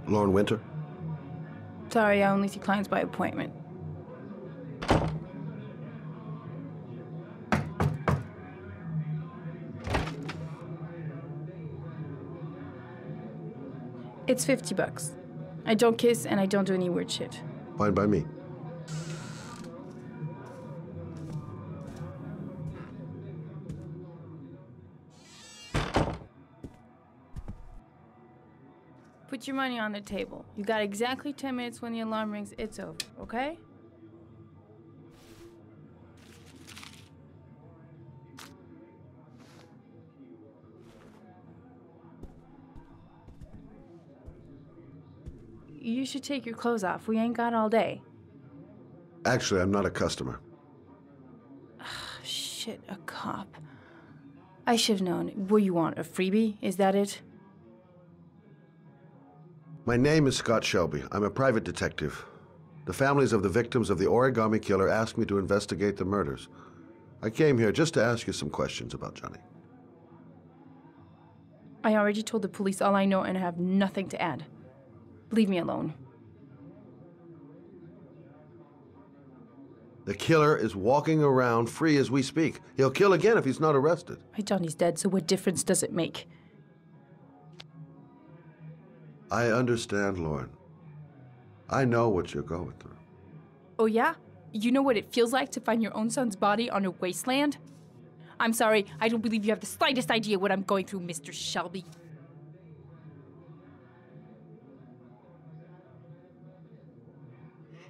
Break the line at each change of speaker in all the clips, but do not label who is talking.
Lauren Winter?
Sorry, I only see clients by appointment. It's $50. I don't kiss and I don't do any weird shit.
Fine by me.
Put your money on the table. You got exactly 10 minutes. When the alarm rings, it's over, okay? You should take your clothes off. We ain't got all day.
Actually, I'm not a customer.
Shit, a cop. I should've known. What do you want, a freebie? Is that it?
My name is Scott Shelby. I'm a private detective. The families of the victims of the origami killer asked me to investigate the murders. I came here just to ask you some questions about Johnny.
I already told the police all I know and I have nothing to add. Leave me alone.
The killer is walking around free as we speak. He'll kill again if he's not arrested.
My Johnny's dead, so what difference does it make?
I understand, Lauren. I know what you're going through.
Oh yeah? You know what it feels like to find your own son's body on a wasteland? I'm sorry, I don't believe you have the slightest idea what I'm going through, Mr. Shelby.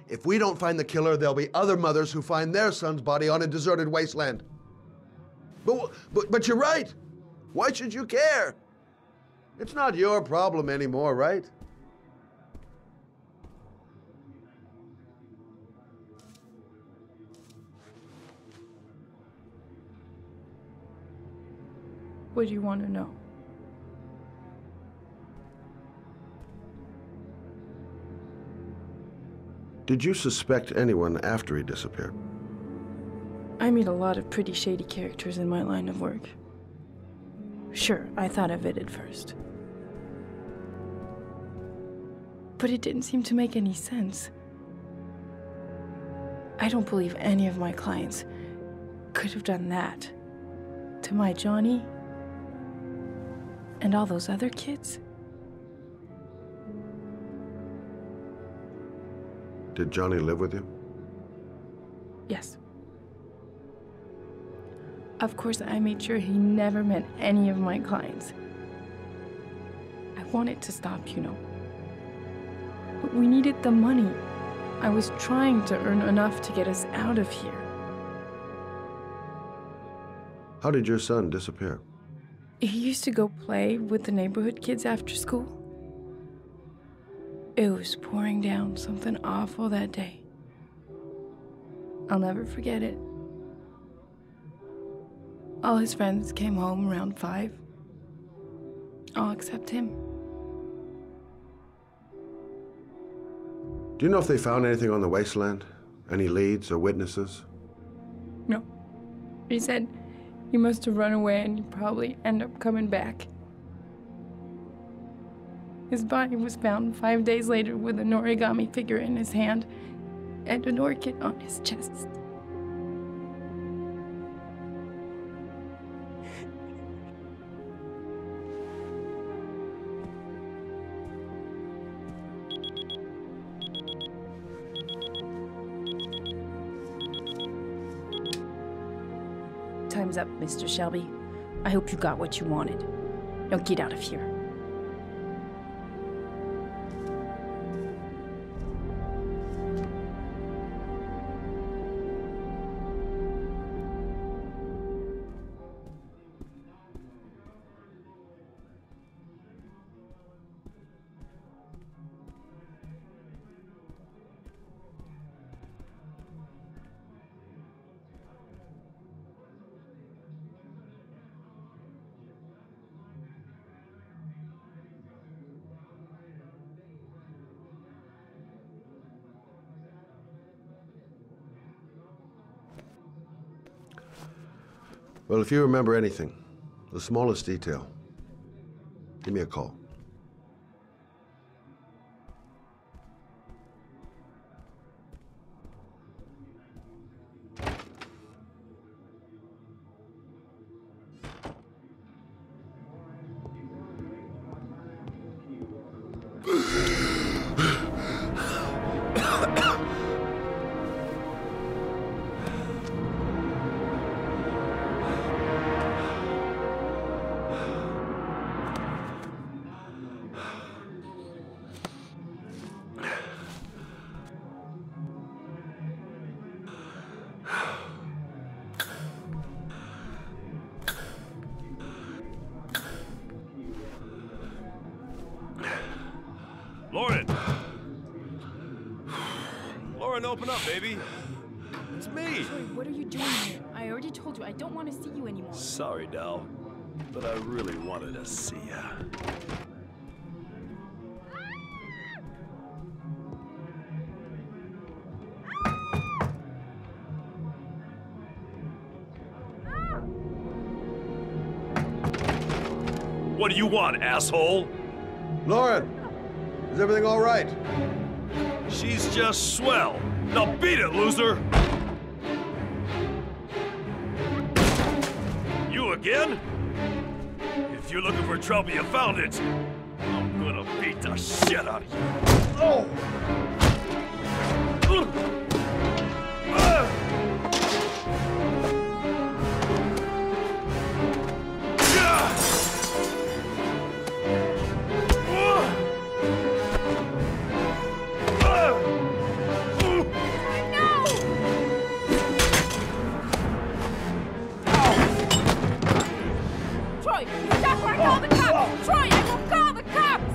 If we don't find the killer, there'll be other mothers who find their son's body on a deserted wasteland. But you're right. Why should you care? It's not your problem anymore, right?
What do you want to know?
Did you suspect anyone after he disappeared?
I meet a lot of pretty shady characters in my line of work. Sure, I thought of it at first. But it didn't seem to make any sense. I don't believe any of my clients could have done that to my Johnny and all those other kids.
Did Johnny live with you?
Yes. Of course, I made sure he never met any of my clients. I wanted to stop, you know. But we needed the money. I was trying to earn enough to get us out of here.
How did your son disappear?
He used to go play with the neighborhood kids after school. It was pouring down something awful that day. I'll never forget it. All his friends came home around 5. All except him.
Do you know if they found anything on the wasteland? Any leads or witnesses?
No. He said he must have run away and he'd probably end up coming back. His body was found 5 days later with an origami figure in his hand and an orchid on his chest. Time's up, Mr. Shelby. I hope you got what you wanted. Now get out of here.
Well, if you remember anything, the smallest detail, give me a call.
Lauren! Lauren, open up, baby. It's me.
Troy, what are you doing here? I already told you I don't want to see you anymore.
Sorry, Dal, but I really wanted to see ya. What do you want, asshole?
Lauren, is everything all right?
She's just swell. Now beat it, loser! You again? If you're looking for trouble, you found it. I'm gonna beat the shit out of you. Oh!
Troy, you stop or I call the cops! Troy, I will call the cops!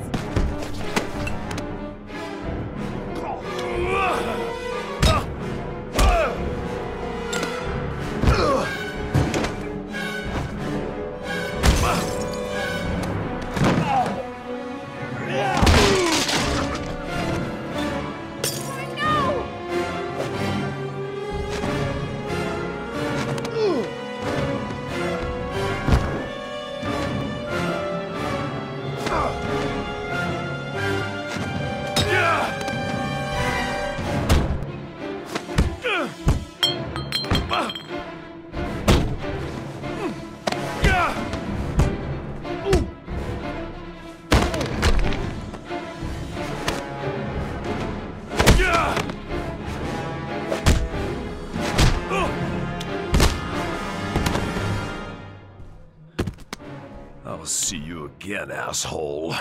I'll see you again, asshole.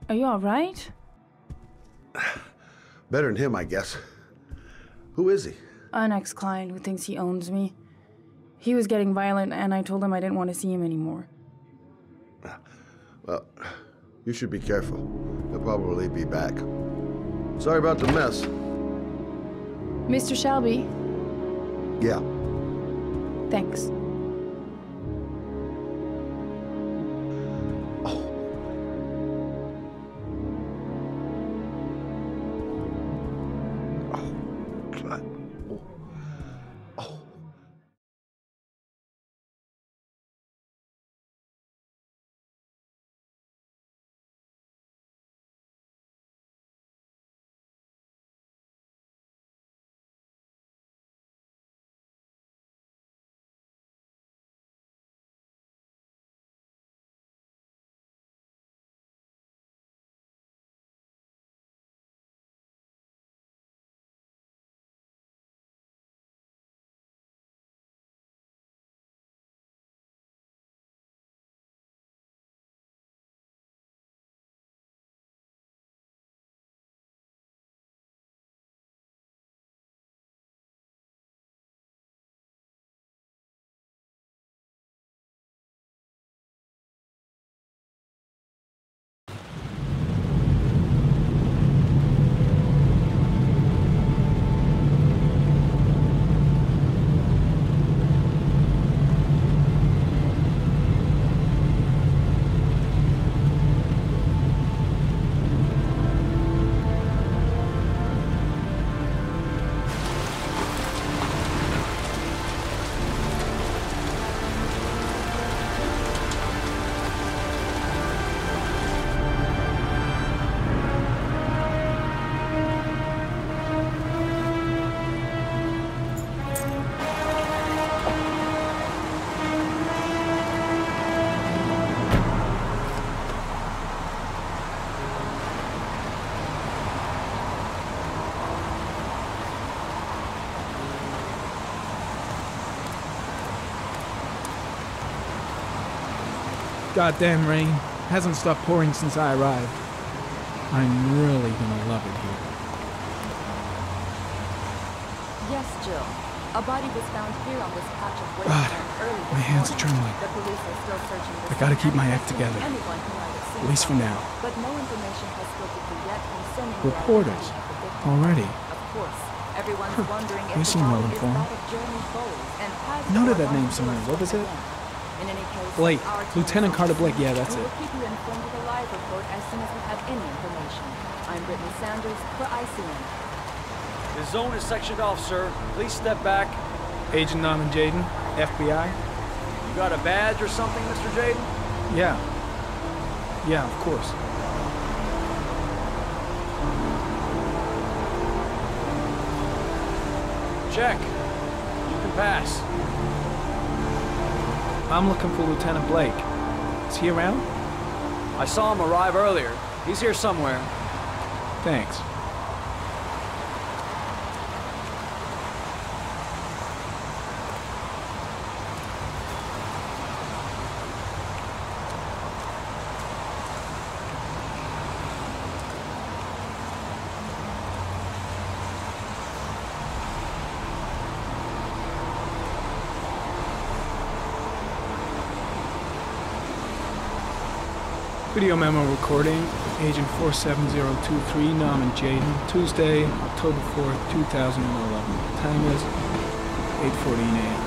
Are you alright?
Better than him, I guess. Who is he?
An ex-client who thinks he owns me. He was getting violent and I told him I didn't want to see him anymore.
Well, you should be careful. He'll probably be back. Sorry about the mess.
Mr. Shelby,
Yeah.
thanks.
goddamn rain hasn't stopped pouring since I arrived. I'm really gonna love it here.
Yes, Jill. A body was found here on this patch of
God,
wasteland early this
my hands are
morning.
trembling.
The police are still searching this
I gotta keep my
and
act together.
anyone who might have seen
At least for
it.
now.
But no information has filtered through yet concerning the
Reporters?
identity of the victim.
Already?
Of course. Everyone's wondering if
You
the
seem well
body is
informed.
that of Jeremy Bowles and has
I noted
or
that name
gone
somewhere.
to
What was it?
again. In any case,
Blake.
our team
Lieutenant
is
Carter
on
Blake. Yeah,
scene,
that's
and
it.
We'll keep you informed with a live report as soon as we have any information. I'm Brittany Sanders for ICN.
The zone is sectioned off, sir. Please step back.
Agent Norman Jaden, FBI?
You got a badge or something, Mr. Jaden?
Yeah. Yeah, of course.
Check. You can pass.
I'm looking for Lieutenant Blake. Is he around?
I saw him arrive earlier. He's here somewhere.
Thanks. Video memo recording, Agent 47023, Norman Jaden, Tuesday, October 4th, 2011. Time is 8:14 a.m.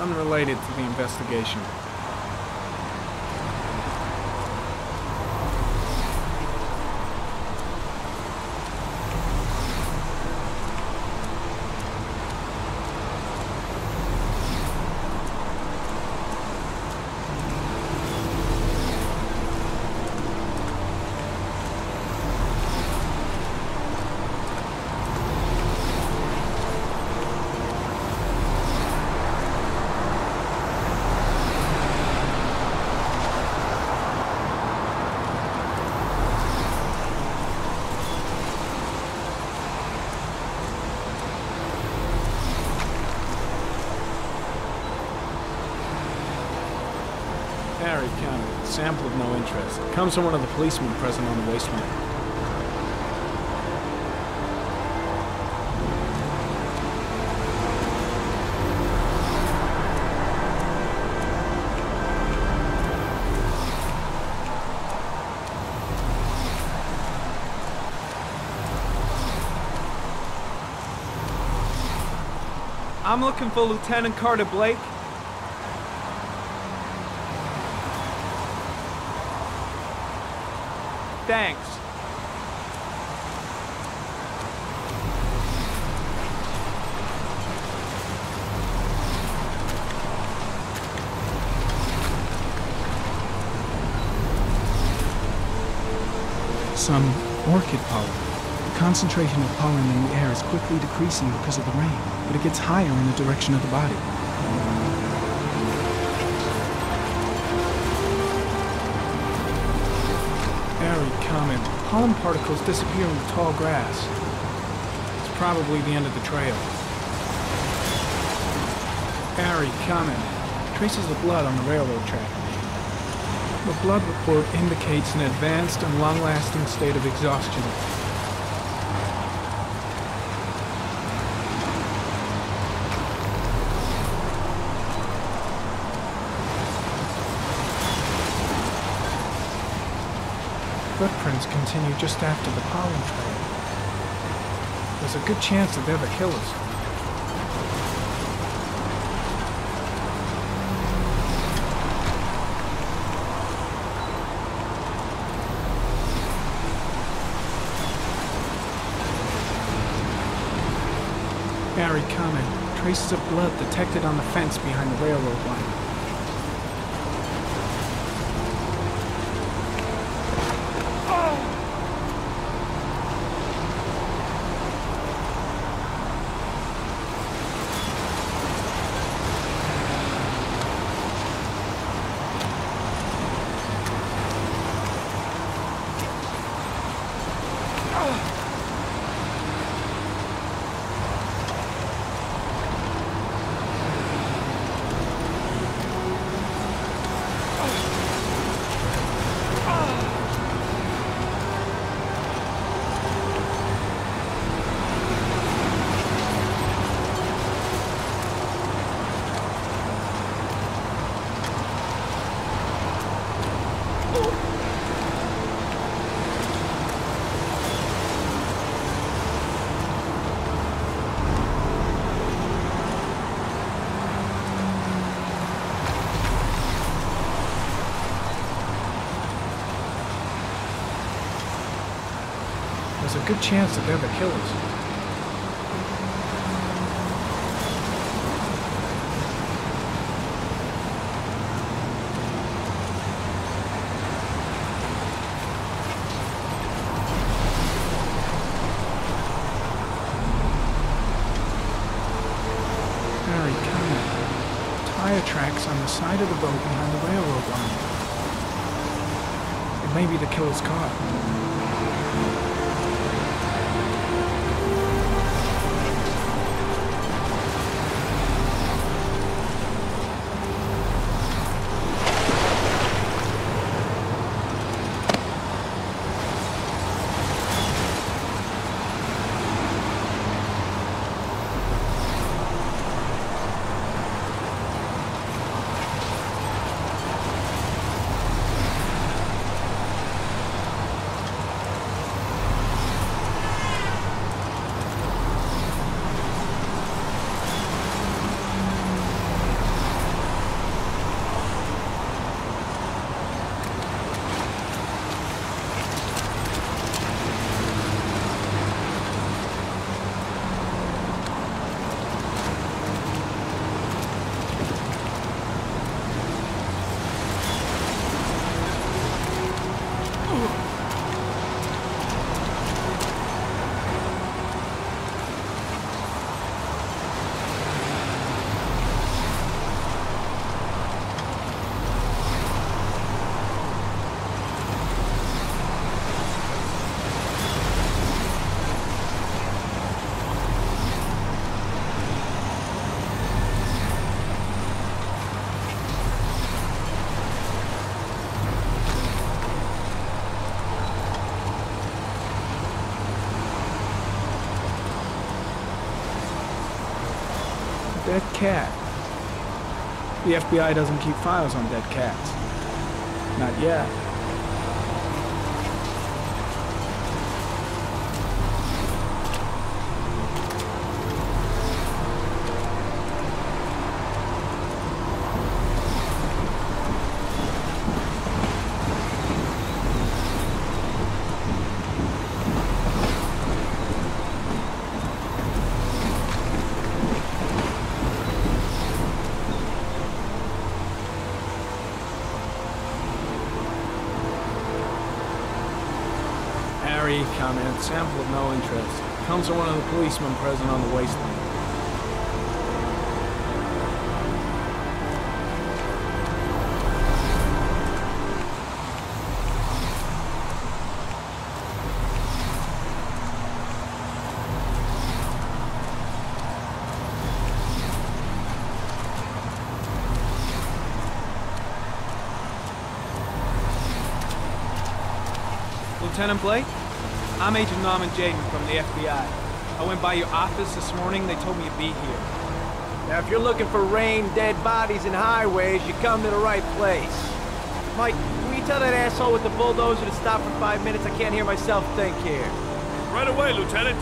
Unrelated to the investigation. Harry County. Sample of no interest. Comes from one of the policemen present on the wasteland. I'm looking for Lieutenant Carter Blake. Thanks. Some orchid pollen. The concentration of pollen in the air is quickly decreasing because of the rain, but it gets higher in the direction of the body. Very common. Pollen particles disappear in the tall grass. It's probably the end of the trail. Very common. Traces of blood on the railroad track. The blood report indicates an advanced and long-lasting state of exhaustion. Footprints continue just after the pollen trail. There's a good chance that they're the killers. Very common. Traces of blood detected on the fence behind the railroad line. There's a good chance that they're the killers. Very common. Tire tracks on the side of the boat behind the railroad line. It may be the killer's car. Dead cat. The FBI doesn't keep files on dead cats. Not yet. Comment, sample of no interest. Comes from one of the policemen present on the wasteland.
Lieutenant Blake? I'm Agent Norman Jaden from the FBI. I went by your office this morning. They told me you'd be here.
Now, if you're looking for rain, dead bodies, and highways, you come to the right place. Mike, will you tell that asshole with the bulldozer to stop for 5 minutes? I can't hear myself think here.
Right away, Lieutenant.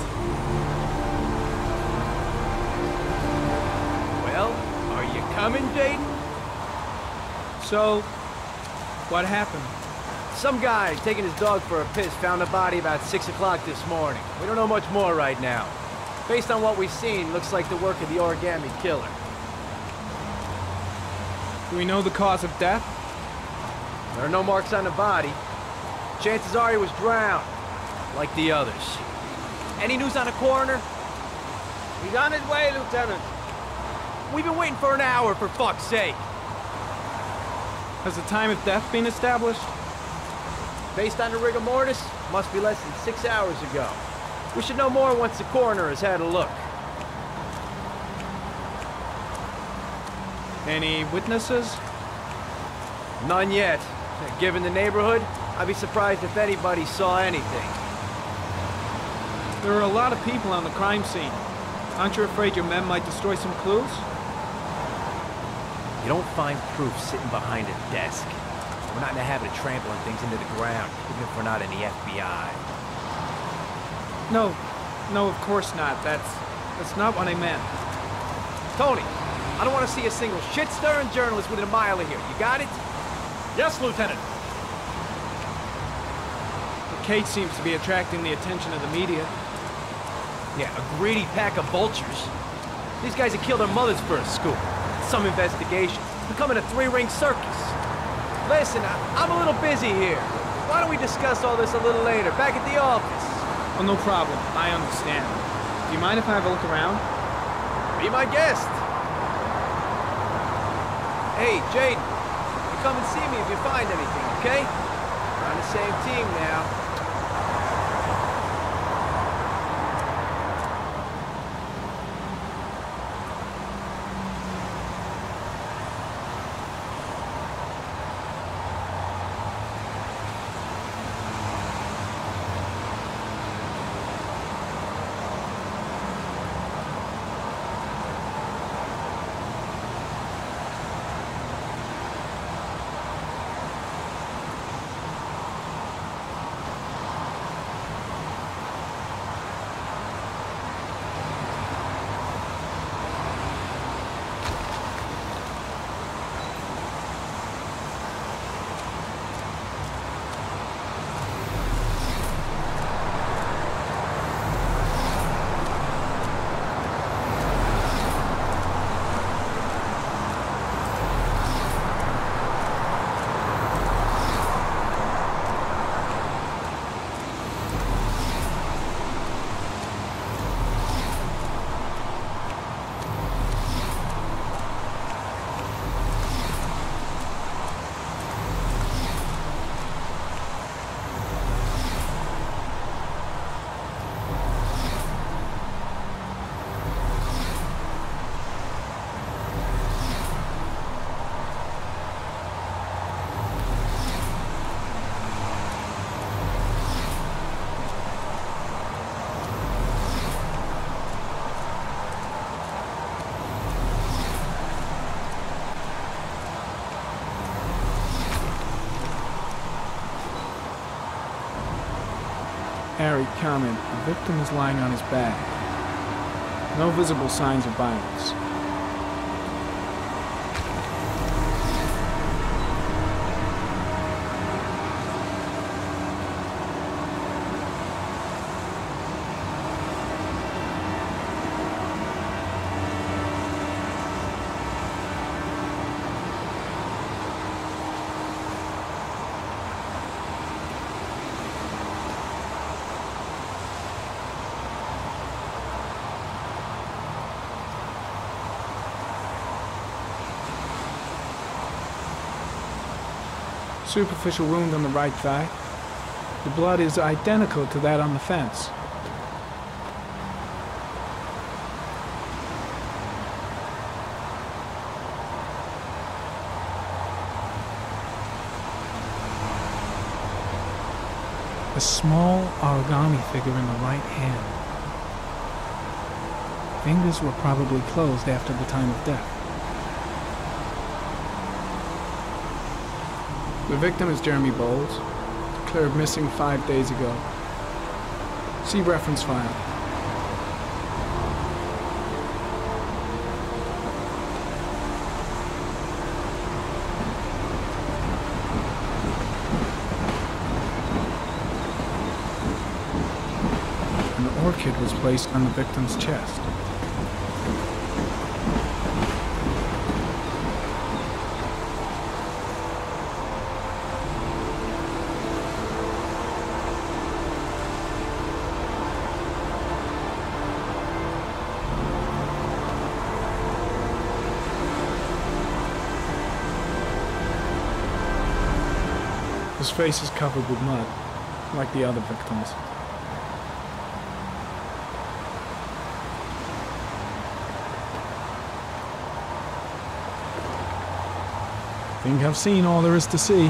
Well, are you coming, Jaden?
So, what happened?
Some guy taking his dog for a piss found a body about 6 o'clock this morning. We don't know much more right now. Based on what we've seen, looks like the work of the origami killer.
Do we know the cause of death?
There are no marks on the body. Chances are he was drowned, like the others. Any news on the coroner?
He's on his way, Lieutenant.
We've been waiting for an hour, for fuck's sake.
Has the time of death been established?
Based on the rigor mortis, must be less than 6 hours ago. We should know more once the coroner has had a look.
Any witnesses?
None yet. Given the neighborhood, I'd be surprised if anybody saw anything.
There are a lot of people on the crime scene. Aren't you afraid your men might destroy some clues?
You don't find proof sitting behind a desk. We're not in the habit of trampling things into the ground, even if we're not in the FBI.
No, of course not. That's not what I meant.
Tony, I don't want to see a single shit-stirring journalist within a mile of here. You got it?
Yes, Lieutenant.
The case seems to be attracting the attention of the media.
Yeah, a greedy pack of vultures. These guys have killed their mothers for a scoop. Some investigation. It's becoming a three-ring circus. Listen, I'm a little busy here. Why don't we discuss all this a little later, back at the office?
Oh, no problem. I understand. Do you mind if I have a look around?
Be my guest. Hey, Jaden, you come and see me if you find anything, okay? We're on the same team now.
Harry, comment. The victim is lying on his back. No visible signs of violence. Superficial wound on the right thigh. The blood is identical to that on the fence. A small origami figure in the right hand. Fingers were probably closed after the time of death. The victim is Jeremy Bowles, declared missing 5 days ago. See reference file. An kit was placed on the victim's chest. His face is covered with mud, like the other victims. Think I've seen all there is to see.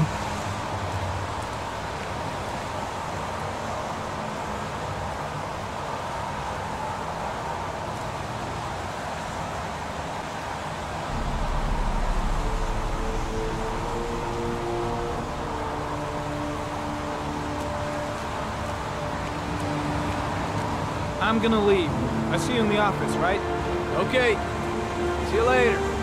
I'm gonna leave. I see you in the office, right?
Okay. See you later.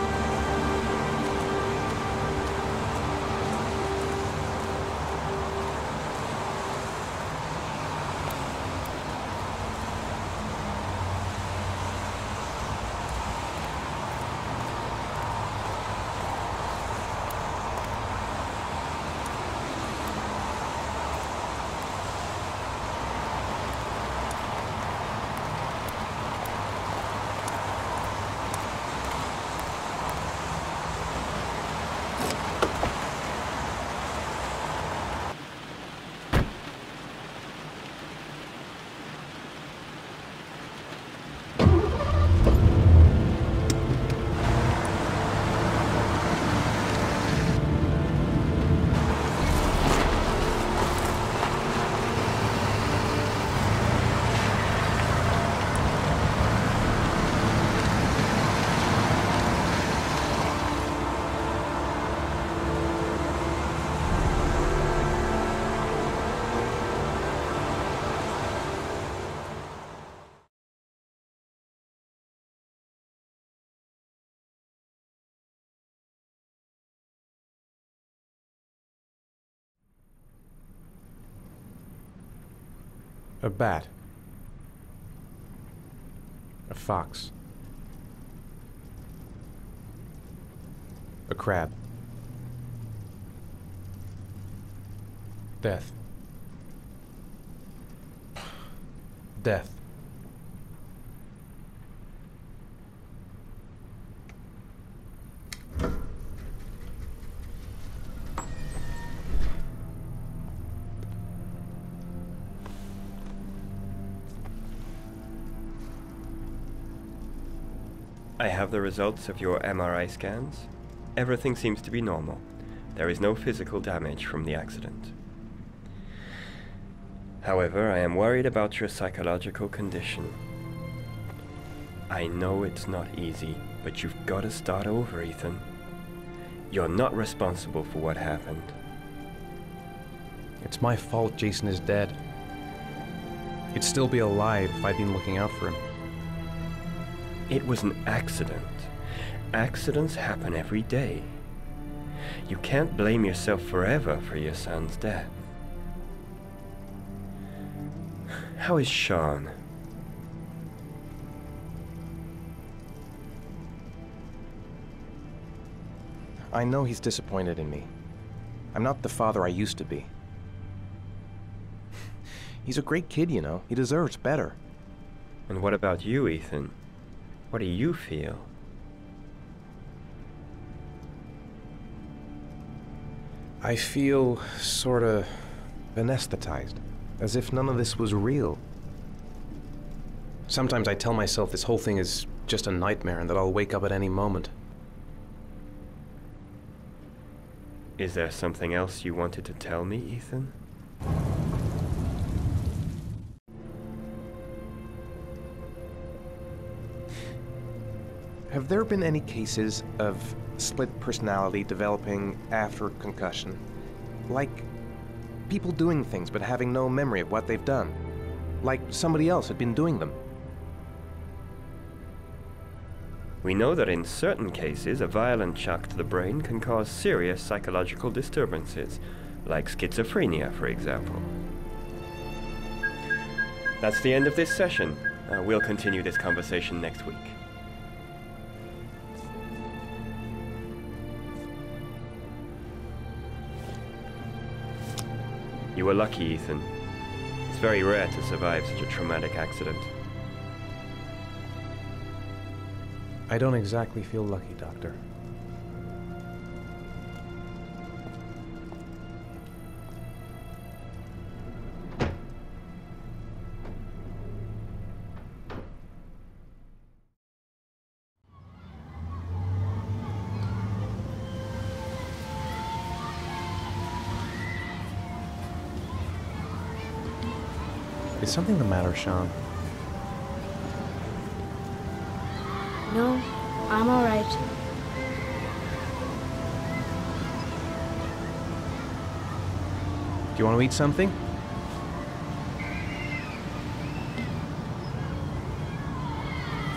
A bat. A fox. A crab. Death. Death.
I have the results of your MRI scans. Everything seems to be normal. There is no physical damage from the accident. However, I am worried about your psychological condition. I know it's not easy, but you've got to start over, Ethan. You're not responsible for what happened.
It's my fault Jason is dead. He'd still be alive if I'd been looking out for him.
It was an accident. Accidents happen every day. You can't blame yourself forever for your son's death. How is Sean?
I know he's disappointed in me. I'm not the father I used to be. He's a great kid, you know. He deserves better.
And what about you, Ethan? What do you feel?
I feel sorta anesthetized, as if none of this was real. Sometimes I tell myself this whole thing is just a nightmare and that I'll wake up at any moment.
Is there something else you wanted to tell me, Ethan?
Have there been any cases of split personality developing after concussion? Like people doing things but having no memory of what they've done? Like somebody else had been doing them?
We know that in certain cases, a violent shock to the brain can cause serious psychological disturbances, like schizophrenia, for example. That's the end of this session. We'll continue this conversation next week. You were lucky, Ethan. It's very rare to survive such a traumatic accident.
I don't exactly feel lucky, Doctor. Is something the matter, Sean?
No, I'm all right.
Do you want to eat something?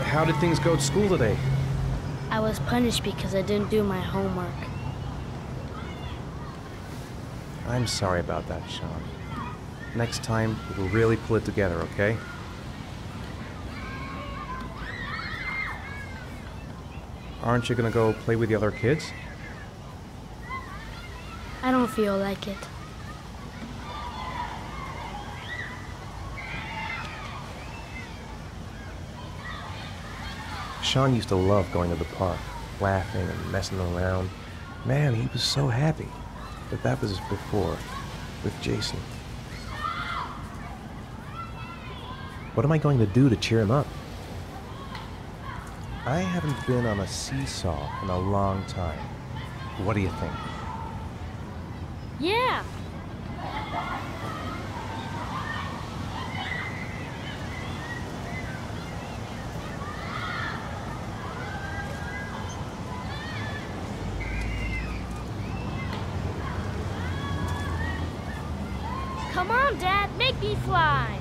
How did things go at school today?
I was punished because I didn't do my homework.
I'm sorry about that, Sean. Next time, we'll really pull it together, okay? Aren't you gonna go play with the other kids?
I don't feel like it.
Sean used to love going to the park, laughing and messing around. Man, he was so happy. But that was before, with Jason. What am I going to do to cheer him up? I haven't been on a seesaw in a long time. What do you think?
Yeah! Come on, Dad, make me fly!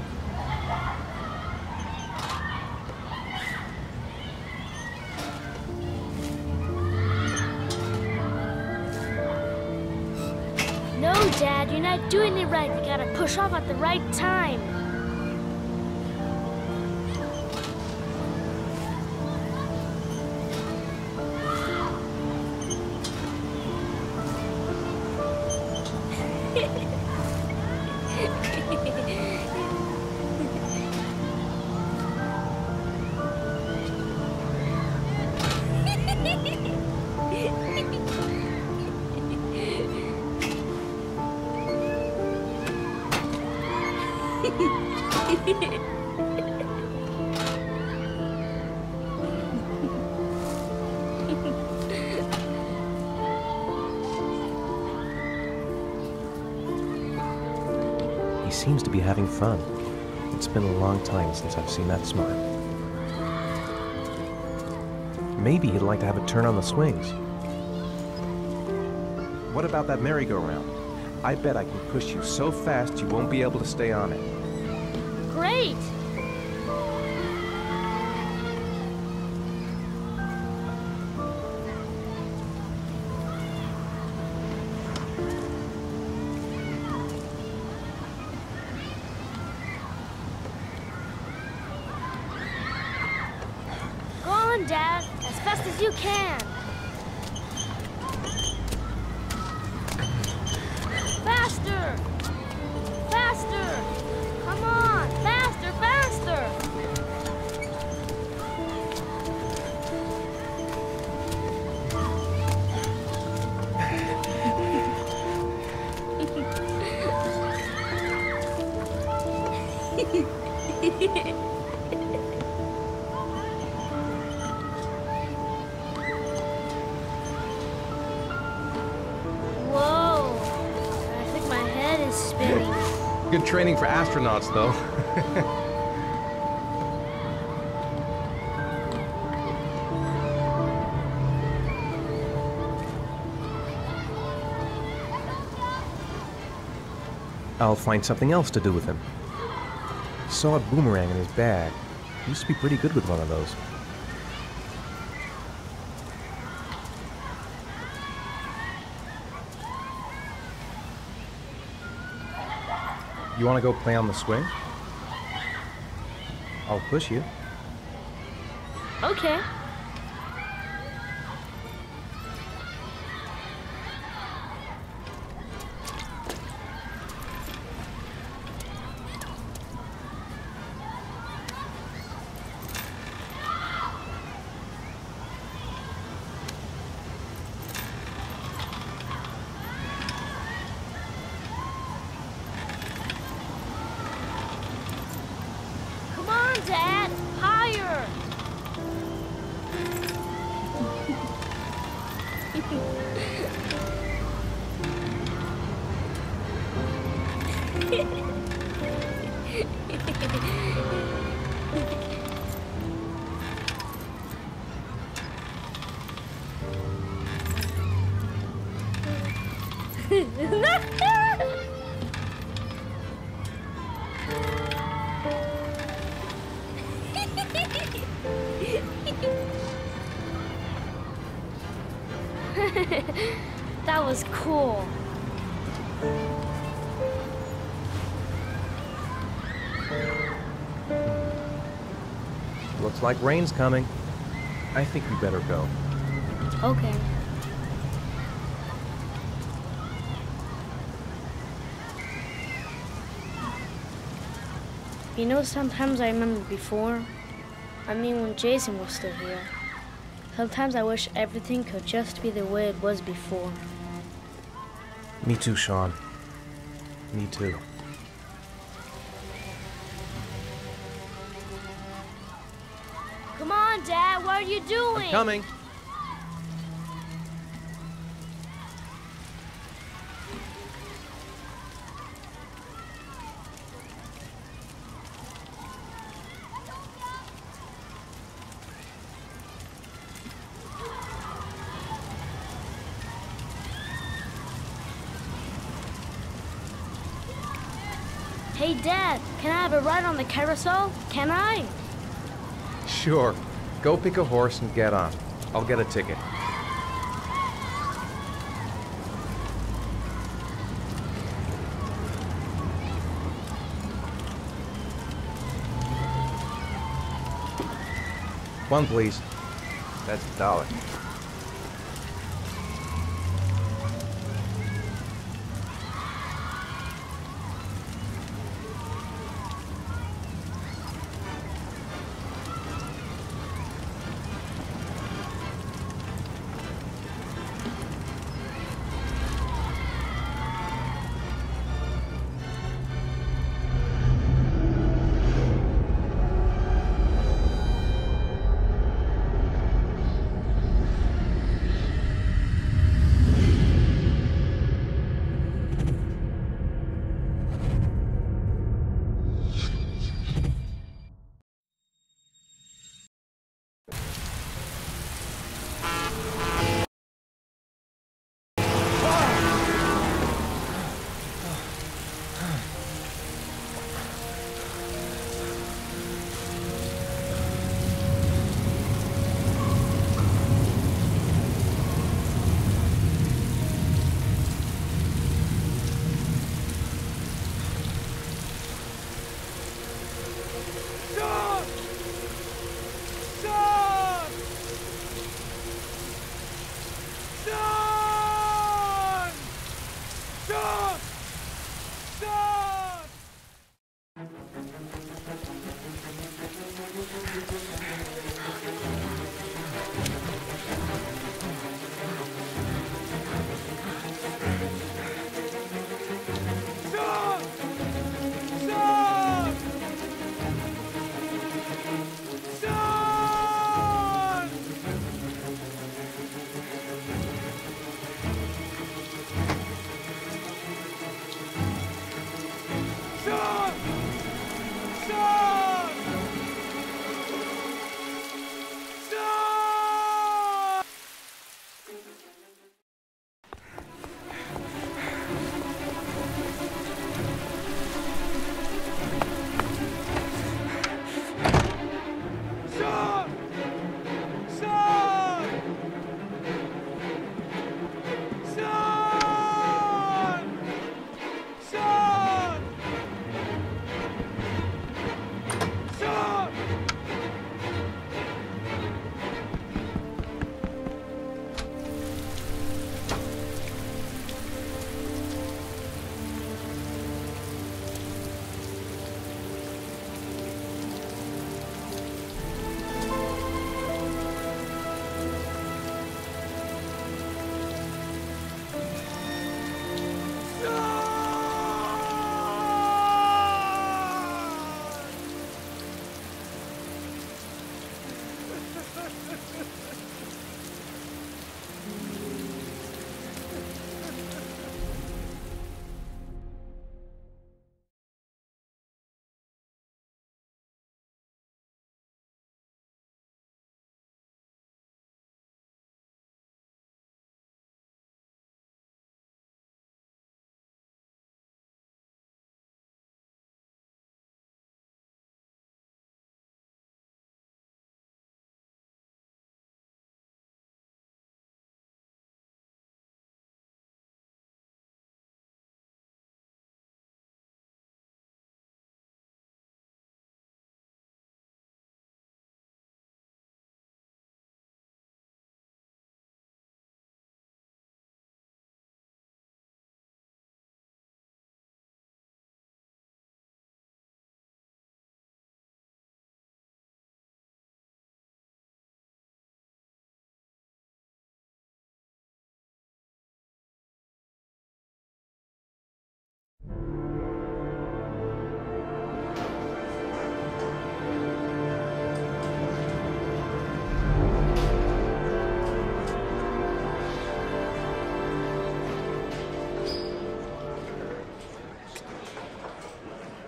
No, Dad, you're not doing it right. You gotta push off at the right time.
He seems to be having fun. It's been a long time since I've seen that smart. Maybe he'd like to have a turn on the swings. What about that merry-go-round? I bet I can push you so fast you won't be able to stay on it.
Great! Go on, Dad, as fast as you can. Faster! Faster! Come on! Faster, faster! Whoa! I think my head is spinning.
Good training for astronauts, though. I'll find something else to do with him. Saw a boomerang in his bag. He used to be pretty good with one of those. You want to go play on the swing? I'll push you.
Okay. Come on, Dad! Higher! That was cool.
Looks like rain's coming. I think we better go.
Okay. You know, sometimes I remember before. I mean, when Jason was still here. Sometimes I wish everything could just be the way it was before.
Me too, Sean. Me too.
Come on, Dad, what are you doing?
I'm coming.
Hey, Dad, can I have a ride on the carousel? Can I?
Sure. Go pick a horse and get on. I'll get a ticket. One, please. That's $1.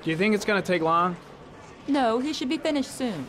Do you think it's gonna take long?
No, he should be finished soon.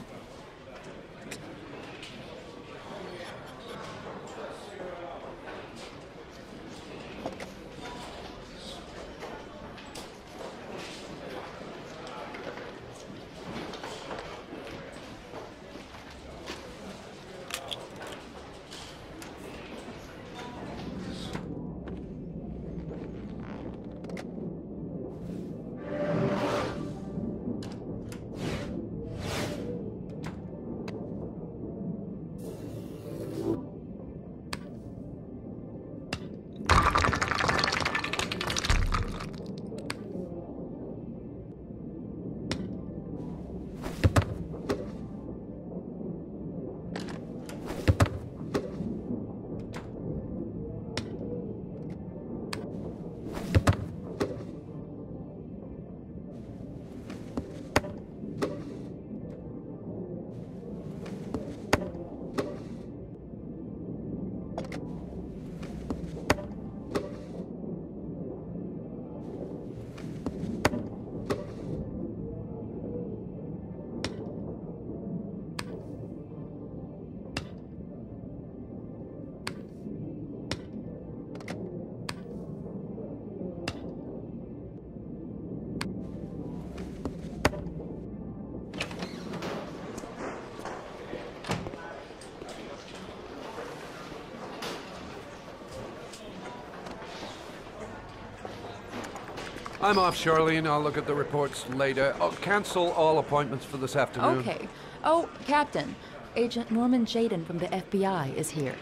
I'm off, Charlene. I'll look at the reports later. Oh, cancel all appointments for this afternoon.
Okay. Oh, Captain. Agent Norman Jaden from the FBI is here.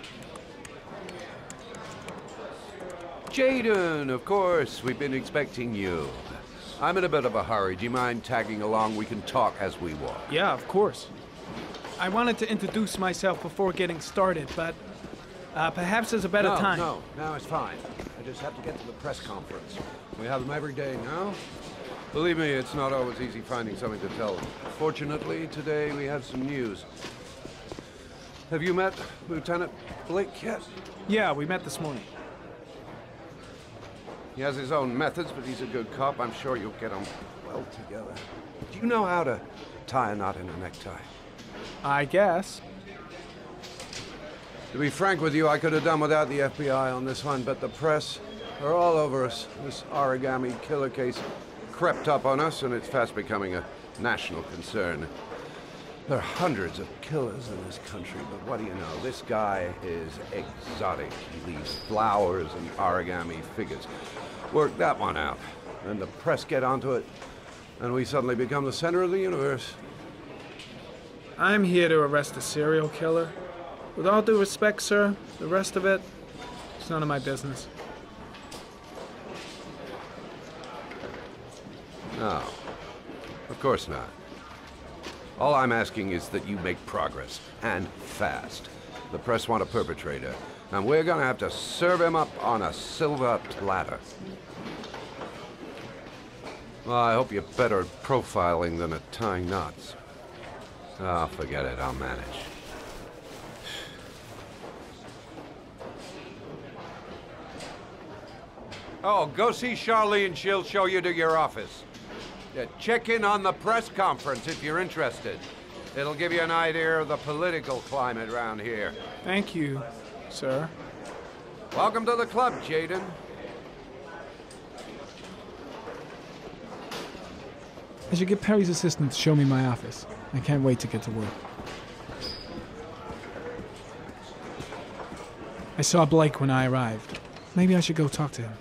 Jaden, of course. We've been expecting you. I'm in a bit of a hurry. Do you mind tagging along? We can talk as we walk.
Yeah, of course. I wanted to introduce myself before getting started, but perhaps there's a better time.
No, it's fine. I just have to get to the press conference. We have them every day now. Believe me, it's not always easy finding something to tell them. Fortunately, today we have some news. Have you met Lieutenant Blake yet?
Yeah, we met this morning.
He has his own methods, but he's a good cop. I'm sure you'll get on well together. Do you know how to tie a knot in a necktie?
I guess.
To be frank with you, I could have done without the FBI on this one, but the press are all over us. This origami killer case crept up on us, and it's fast becoming a national concern. There are hundreds of killers in this country, but what do you know? This guy is exotic. He leaves flowers and origami figures. Work that one out. Then the press get onto it, and we suddenly become the center of the universe.
I'm here to arrest a serial killer. With all due respect, sir, the rest of it, it's none of my business.
No, of course not. All I'm asking is that you make progress, and fast. The press want a perpetrator, and we're gonna have to serve him up on a silver platter. Well, I hope you're better at profiling than at tying knots. Oh, forget it, I'll manage. Oh, go see Charlene, she'll show you to your office. Check in on the press conference if you're interested. It'll give you an idea of the political climate around here.
Thank you, sir.
Welcome to the club, Jaden.
I should get Perry's assistant to show me my office. I can't wait to get to work. I saw Blake when I arrived. Maybe I should go talk to him.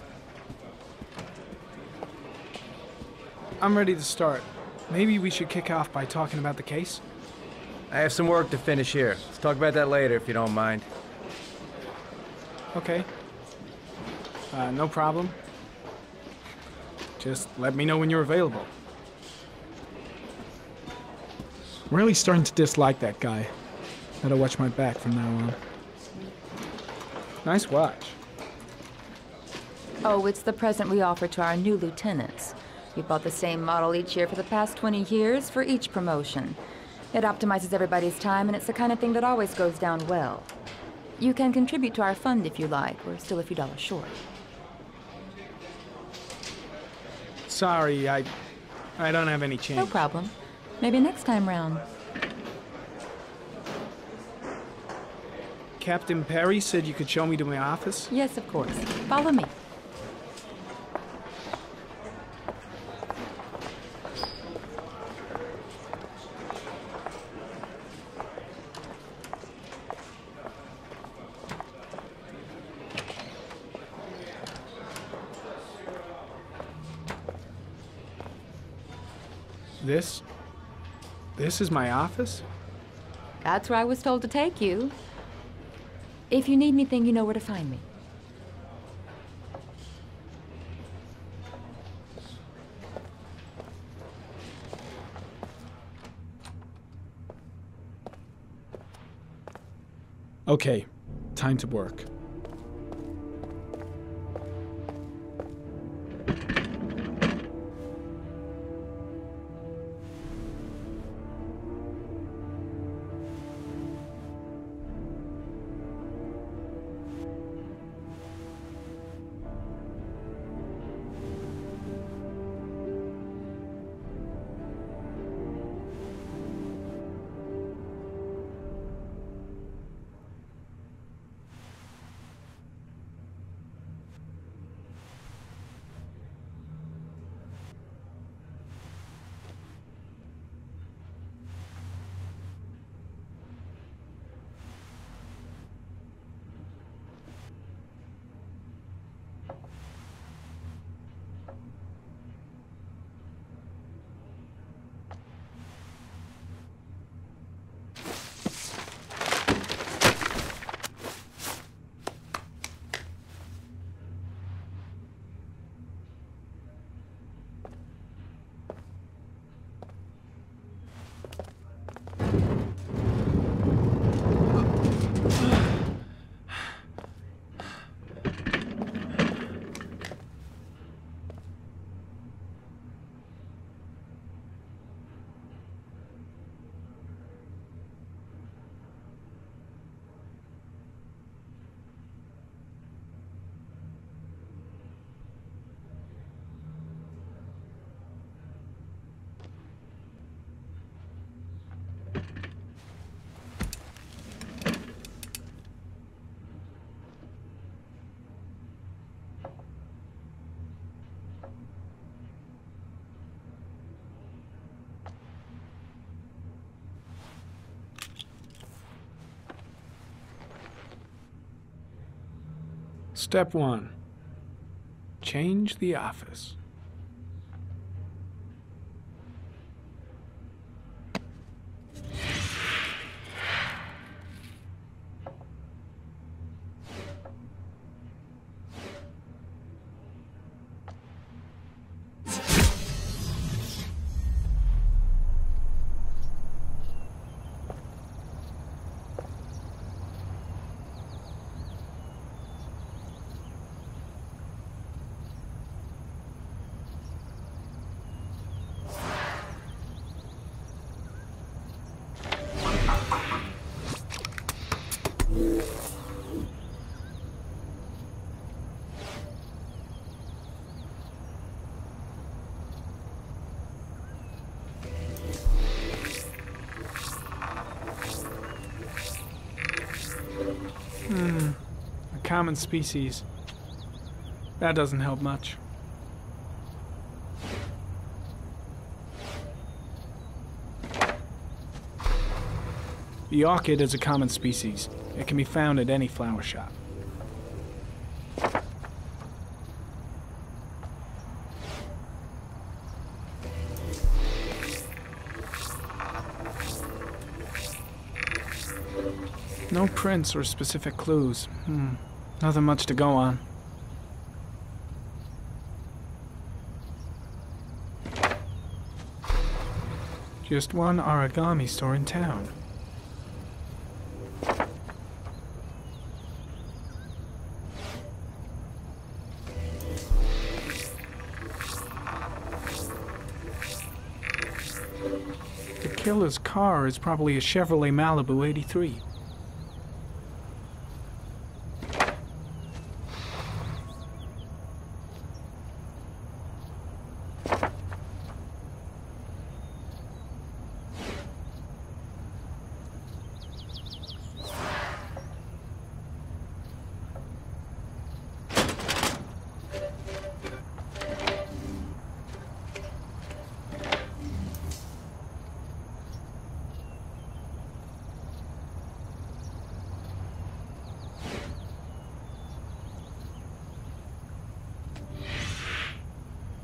I'm ready to start. Maybe we should kick off by talking about the case?
I have some work to finish here. Let's talk about that later if you don't mind.
Okay. No problem. Just let me know when you're available.
I'm really starting to dislike that guy. Gotta watch my back from now on.
Nice watch.
Oh, it's the present we offer to our new lieutenants. We bought the same model each year for the past 20 years for each promotion. It optimizes everybody's time, and it's the kind of thing that always goes down well. You can contribute to our fund if you like. We're still a few dollars short.
Sorry, I don't have any change.
No problem. Maybe next time round.
Captain Perry said you could show me to my office?
Yes, of course. Follow me.
This is my office?
That's where I was told to take you. If you need anything, you know where to find me.
Okay, time to work. Step 1. Change the office. A common species. That doesn't help much. The orchid is a common species. It can be found at any flower shop. No prints or specific clues. Nothing much to go on. Just one origami store in town. The killer's car is probably a Chevrolet Malibu 83.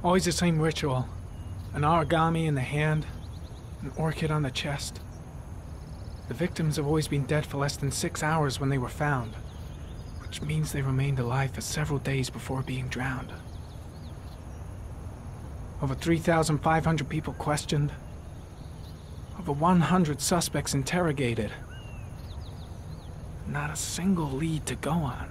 Always the same ritual. An origami in the hand, an orchid on the chest. The victims have always been dead for less than 6 hours when they were found, which means they remained alive for several days before being drowned. Over 3,500 people questioned. Over 100 suspects interrogated. Not a single lead to go on.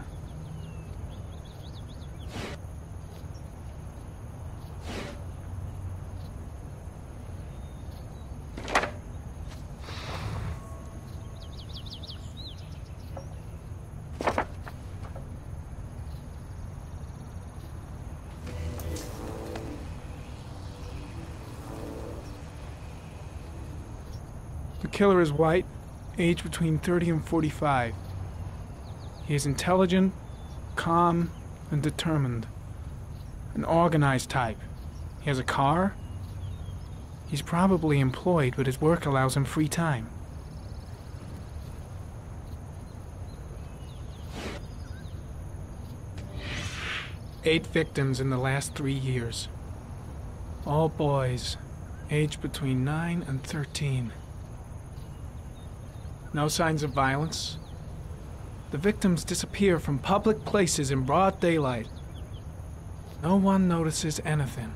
The killer is white, aged between 30 and 45. He is intelligent, calm, and determined. An organized type. He has a car. He's probably employed, but his work allows him free time. Eight victims in the last 3 years. All boys, aged between 9 and 13. No signs of violence. The victims disappear from public places in broad daylight. No one notices anything.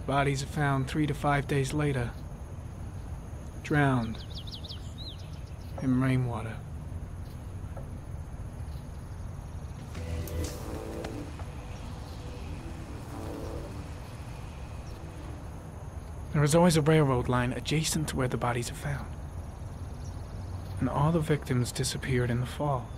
Bodies are found 3 to 5 days later, drowned in rainwater. There is always a railroad line adjacent to where the bodies are found. And all the victims disappeared in the fall.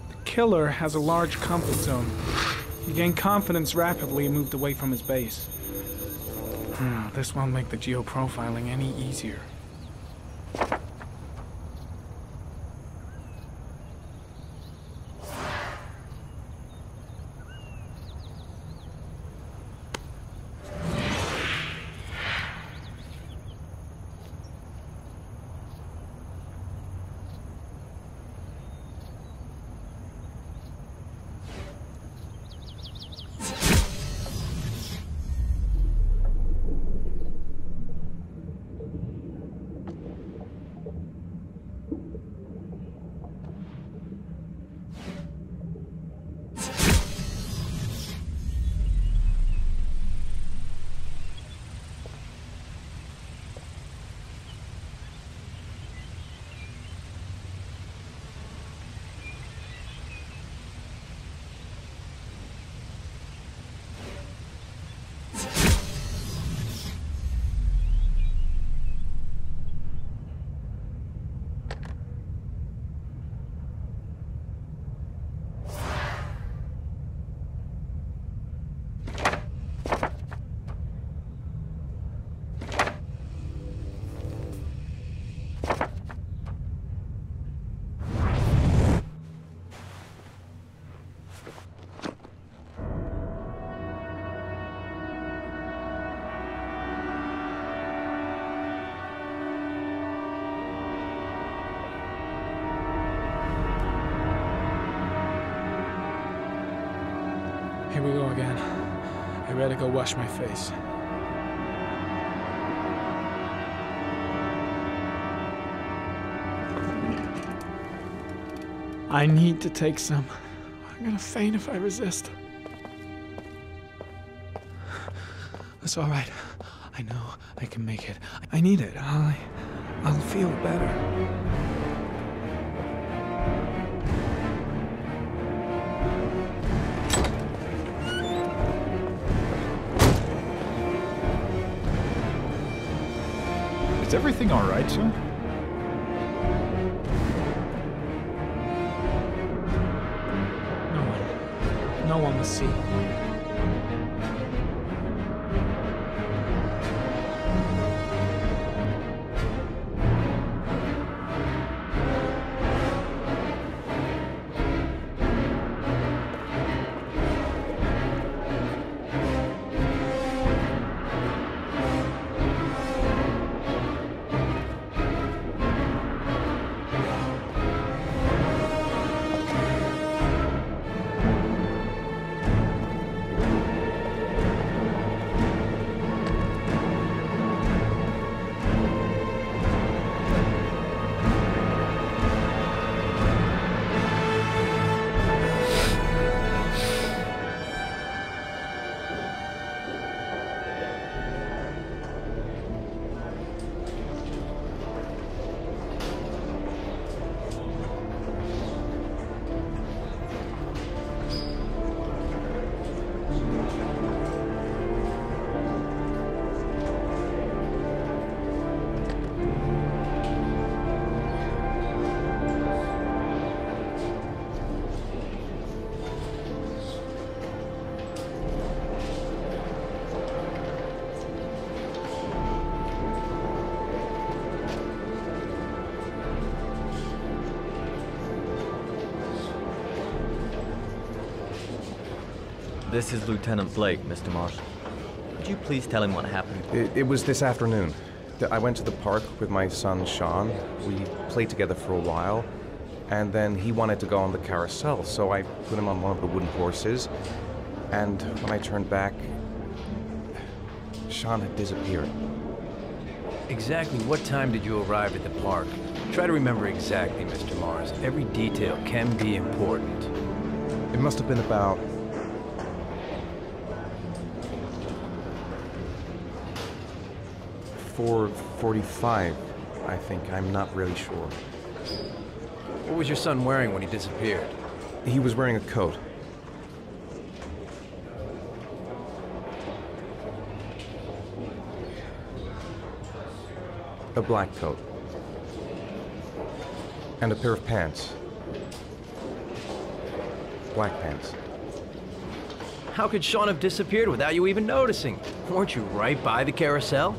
The killer has a large comfort zone. He gained confidence rapidly and moved away from his base. This won't make the geoprofiling any easier. Here we go again. I better go wash my face. I need to take some. I'm gonna faint if I resist. That's all right. I know I can make it. I need it. I'll feel better.
Is everything all right, sir?
No one will see.
This is Lieutenant Blake, Mr. Marsh. Could you please tell him what happened?
It was this afternoon. I went to the park with my son, Sean. We played together for a while, and then he wanted to go on the carousel, so I put him on one of the wooden horses, and when I turned back, Sean had disappeared.
Exactly what time did you arrive at the park? Try to remember exactly, Mr. Mars. Every detail can be important.
It must have been about... .45, I think. I'm not really sure.
What was your son wearing when he disappeared?
He was wearing a coat. A black coat. And a pair of pants. Black pants.
How could Sean have disappeared without you even noticing? Weren't you right by the carousel?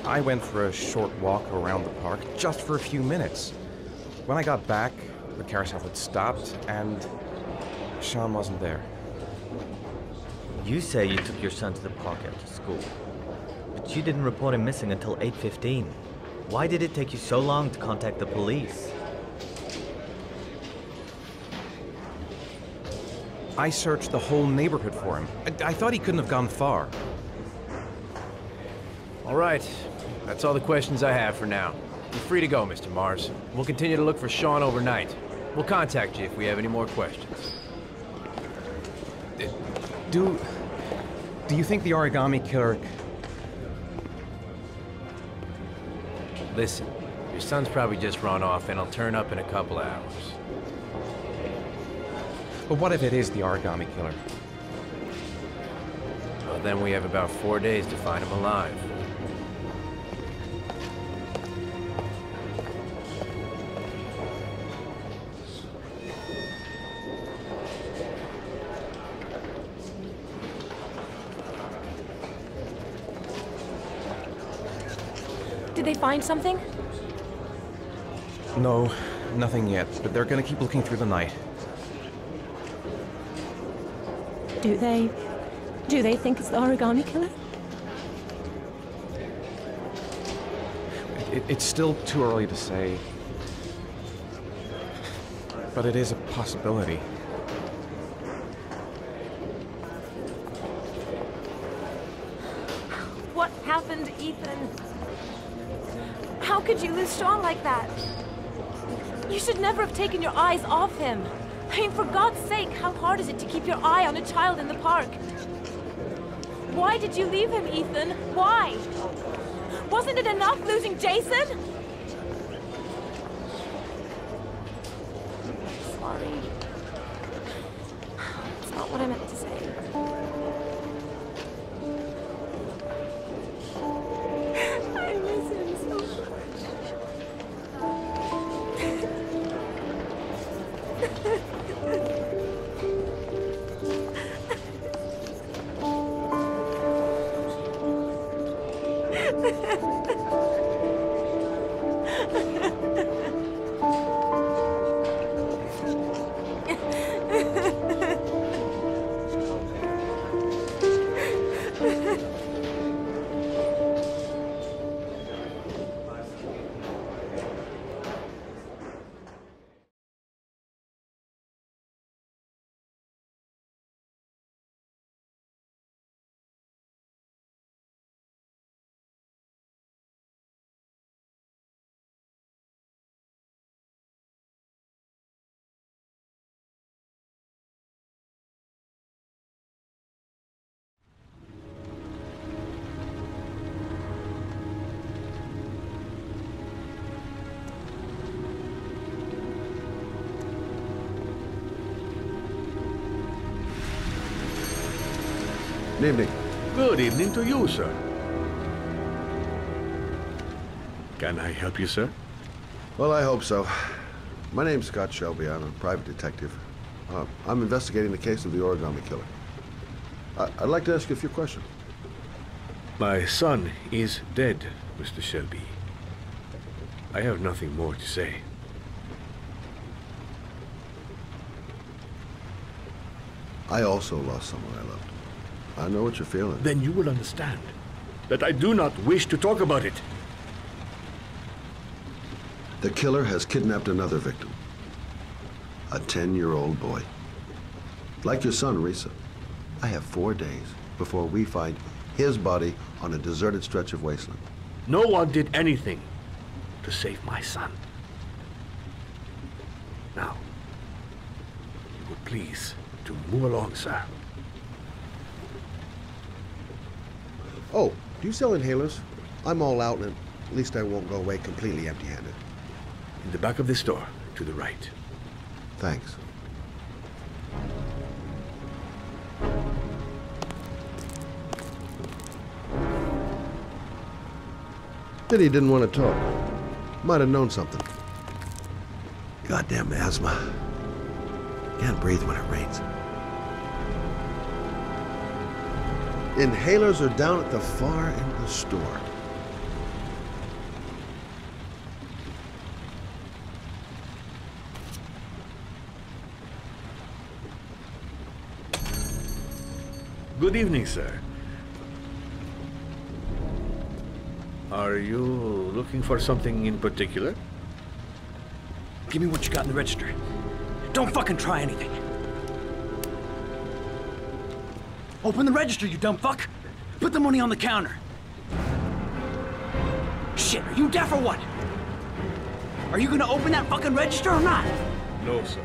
I went for a short walk around the park, just for a few minutes. When I got back, the carousel had stopped, and Sean wasn't there.
You say you took your son to the park after school, but you didn't report him missing until 8:15. Why did it take you so long to contact the police?
I searched the whole neighborhood for him. I thought he couldn't have gone far.
All right. That's all the questions I have for now. You're free to go, Mr. Mars. We'll continue to look for Sean overnight. We'll contact you if we have any more questions.
Do you think the origami killer...
Listen, your son's probably just run off and he'll turn up in a couple hours.
But what if it is the origami killer?
Well, then we have about 4 days to find him alive.
Did they find something?
No, nothing yet, but they're gonna keep looking through the night.
Do they think it's the origami killer?
It's still too early to say, but it is a possibility.
What happened, Ethan? How could you lose Sean like that? You should never have taken your eyes off him. I mean, for God's sake, how hard is it to keep your eye on a child in the park? Why did you leave him, Ethan? Why? Wasn't it enough losing Jason? Sorry. It's not what I meant to say. I miss him so
Good evening.
Good evening to you, sir. Can I help you, sir?
Well, I hope so. My name's Scott Shelby. I'm a private detective. I'm investigating the case of the origami killer. I'd like to ask you a few questions.
My son is dead, Mr. Shelby. I have nothing more to say.
I also lost someone I loved. I know what you're feeling.
Then you will understand that I do not wish to talk about it.
The killer has kidnapped another victim. A 10-year-old boy. Like your son, Risa. I have 4 days before we find his body on a deserted stretch of wasteland.
No one did anything to save my son. Now, you would please to move along, sir.
Oh, do you sell inhalers? I'm all out, and at least I won't go away completely empty-handed.
In the back of the store, to the right.
Thanks. Pity he didn't want to talk. Might have known something. Goddamn asthma. Can't breathe when it rains. Inhalers are down at the far end of the store.
Good evening, sir. Are you looking for something in particular?
Give me what you got in the register. Don't fucking try anything. Open the register, you dumb fuck! Put the money on the counter! Shit, are you deaf or what? Are you gonna open that fucking register or not?
No, sir.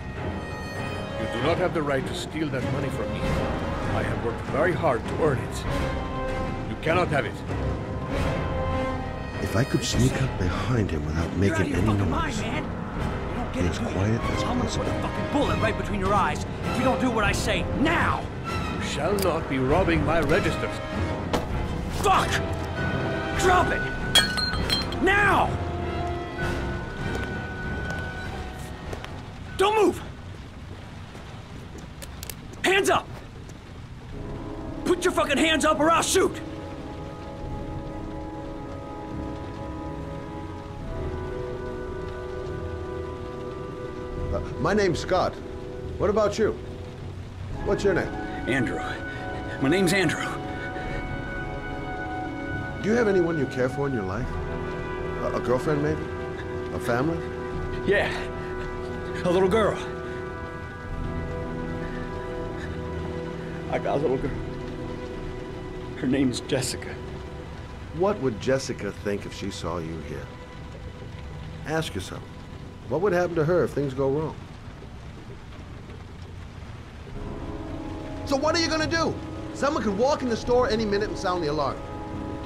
You do not have the right to steal that money from me. I have worked very hard to earn it. You cannot have it.
If I could sneak up behind him without making any noise, be as quiet as
I'm gonna put
possible.
a fucking bullet right between your eyes if you don't do what I say now!
You shall not be robbing my registers.
Fuck! Drop it! Now! Don't move! Hands up! Put your fucking hands up or I'll shoot!
My name's Scott. What about you? What's your name?
Andrew. My name's Andrew.
Do you have anyone you care for in your life? A girlfriend, maybe? A family?
Yeah. A little girl. I got a little girl. Her name's Jessica.
What would Jessica think if she saw you here? Ask yourself, what would happen to her if things go wrong? So what are you gonna do? Someone could walk in the store any minute and sound the alarm.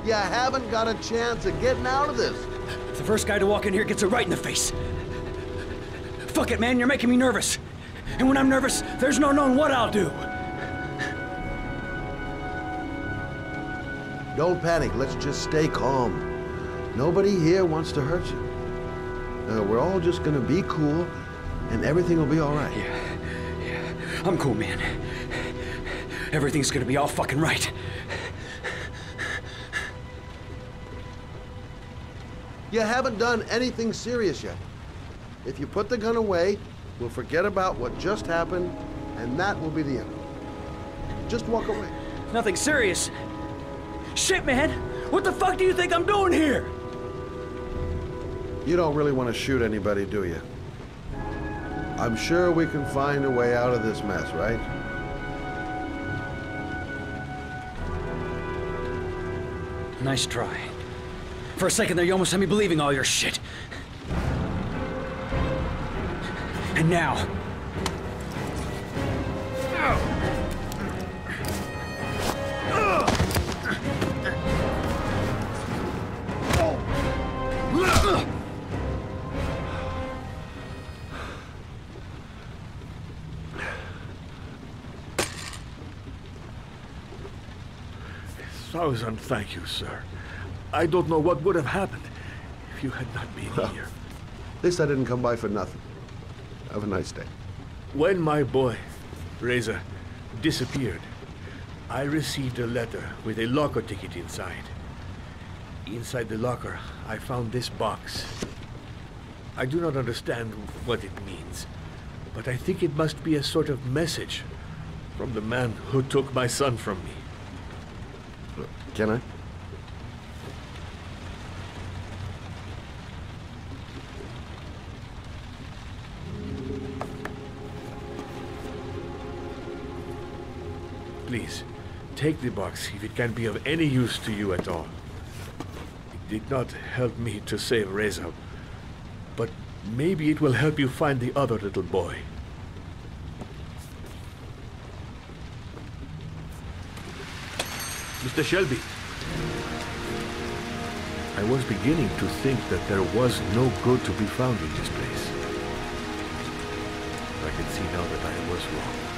You haven't got a chance of getting out of this.
The first guy to walk in here gets it right in the face. Fuck it, man, you're making me nervous. And when I'm nervous, there's no knowing what I'll do.
Don't panic, let's just stay calm. Nobody here wants to hurt you. We're all just gonna be cool, and everything will be all right.
Yeah, I'm cool, man. Everything's gonna be all fucking right.
You haven't done anything serious yet. If you put the gun away, we'll forget about what just happened, and that will be the end. Just walk away.
Nothing serious. Shit, man! What the fuck do you think I'm doing here?
You don't really want to shoot anybody, do you? I'm sure we can find a way out of this mess, right?
Nice try. For a second there, you almost had me believing all your shit. And now...
Thousand thank you, sir. I don't know what would have happened if you had not been here.
At least I didn't come by for nothing. Have a nice day.
When my boy, Reza, disappeared, I received a letter with a locker ticket inside. Inside the locker, I found this box. I do not understand what it means, but I think it must be a sort of message from the man who took my son from me.
Can I?
Please, take the box if it can be of any use to you at all. It did not help me to save Reza, but maybe it will help you find the other little boy. Mr. Shelby, I was beginning to think that there was no good to be found in this place. I can see now that I was wrong.